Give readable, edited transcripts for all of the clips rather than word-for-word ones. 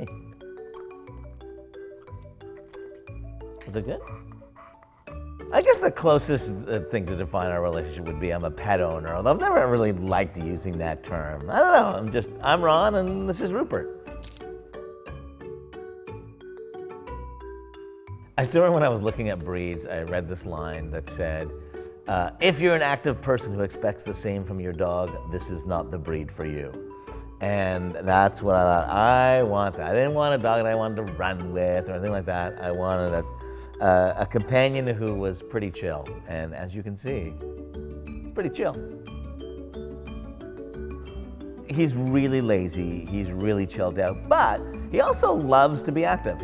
Hey. Was it good? I guess the closest thing to define our relationship would be I'm a pet owner, although I've never really liked using that term. I don't know, I'm Ron and this is Rupert. I still remember when I was looking at breeds, I read this line that said, if you're an active person who expects the same from your dog, this is not the breed for you. And that's what I thought, I want that. I didn't want a dog that I wanted to run with or anything like that. I wanted a companion who was pretty chill. And as you can see, he's pretty chill. He's really lazy, he's really chilled out, but he also loves to be active.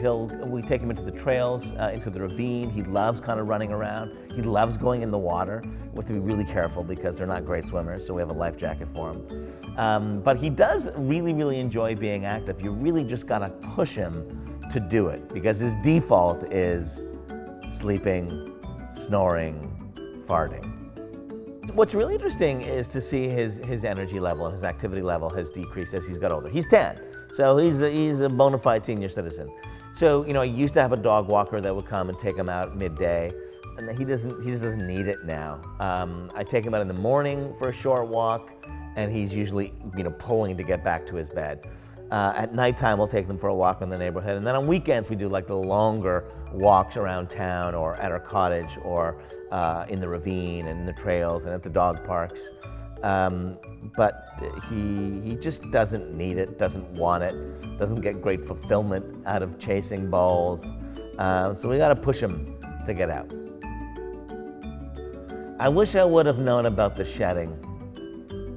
We take him into the trails, into the ravine. He loves kind of running around. He loves going in the water. We have to be really careful because they're not great swimmers, so we have a life jacket for him. But he does really, really enjoy being active. You really just gotta push him to do it because his default is sleeping, snoring, farting. What's really interesting is to see his energy level and his activity level has decreased as he's got older. He's 10, so he's a bona fide senior citizen. So, I used to have a dog walker that would come and take him out midday, and he just doesn't need it now. I take him out in the morning for a short walk, and he's usually, pulling to get back to his bed. At nighttime, we'll take them for a walk in the neighborhood, and then on weekends, we do like the longer walks around town or at our cottage or in the ravine and in the trails and at the dog parks. But he just doesn't need it, doesn't want it, doesn't get great fulfillment out of chasing balls. So we gotta push him to get out. I wish I would have known about the shedding.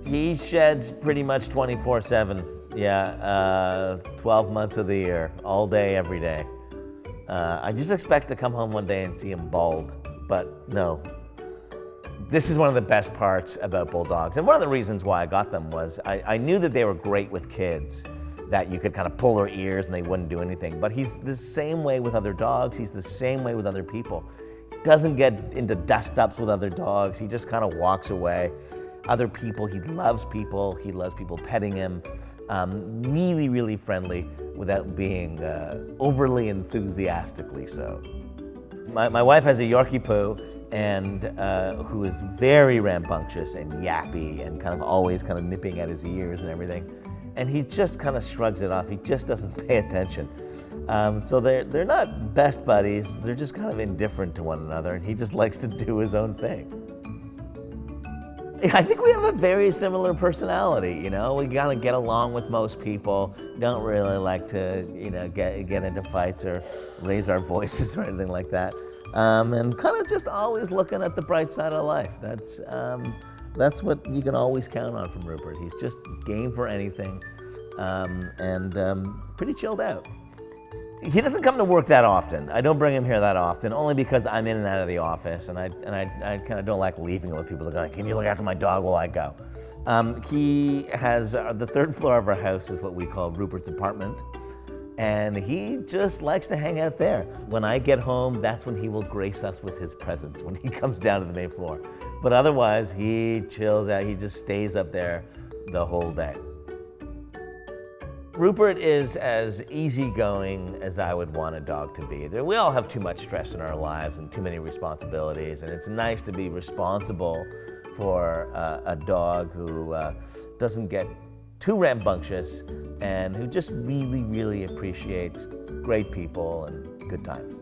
He sheds pretty much 24/7. Yeah, 12 months of the year, all day, every day. I just expect to come home one day and see him bald, but no. This is one of the best parts about bulldogs, and one of the reasons why I got them was I knew that they were great with kids, that you could kind of pull their ears and they wouldn't do anything, but he's the same way with other dogs, he's the same way with other people. Doesn't get into dust-ups with other dogs, he just kind of walks away. Other people, he loves people petting him. Really, really friendly without being overly enthusiastically so. My wife has a Yorkie poo and who is very rambunctious and yappy and kind of always kind of nipping at his ears and everything. And he just kind of shrugs it off. He just doesn't pay attention. So they're not best buddies. They're just kind of indifferent to one another, and he just likes to do his own thing. I think we have a very similar personality, We kind of get along with most people. Don't really like to, get into fights or raise our voices or anything like that. And kind of just always looking at the bright side of life. That's what you can always count on from Rupert. He's just game for anything, and pretty chilled out. He doesn't come to work that often. I don't bring him here that often, only because I'm in and out of the office, and I kind of don't like leaving it with people that go, can you look after my dog while I go? He has, the third floor of our house is what we call Rupert's apartment, and he just likes to hang out there. When I get home, that's when he will grace us with his presence, when he comes down to the main floor. But otherwise, he chills out, he just stays up there the whole day. Rupert is as easygoing as I would want a dog to be. We all have too much stress in our lives and too many responsibilities, and it's nice to be responsible for a dog who doesn't get too rambunctious and who just really, really appreciates great people and good times.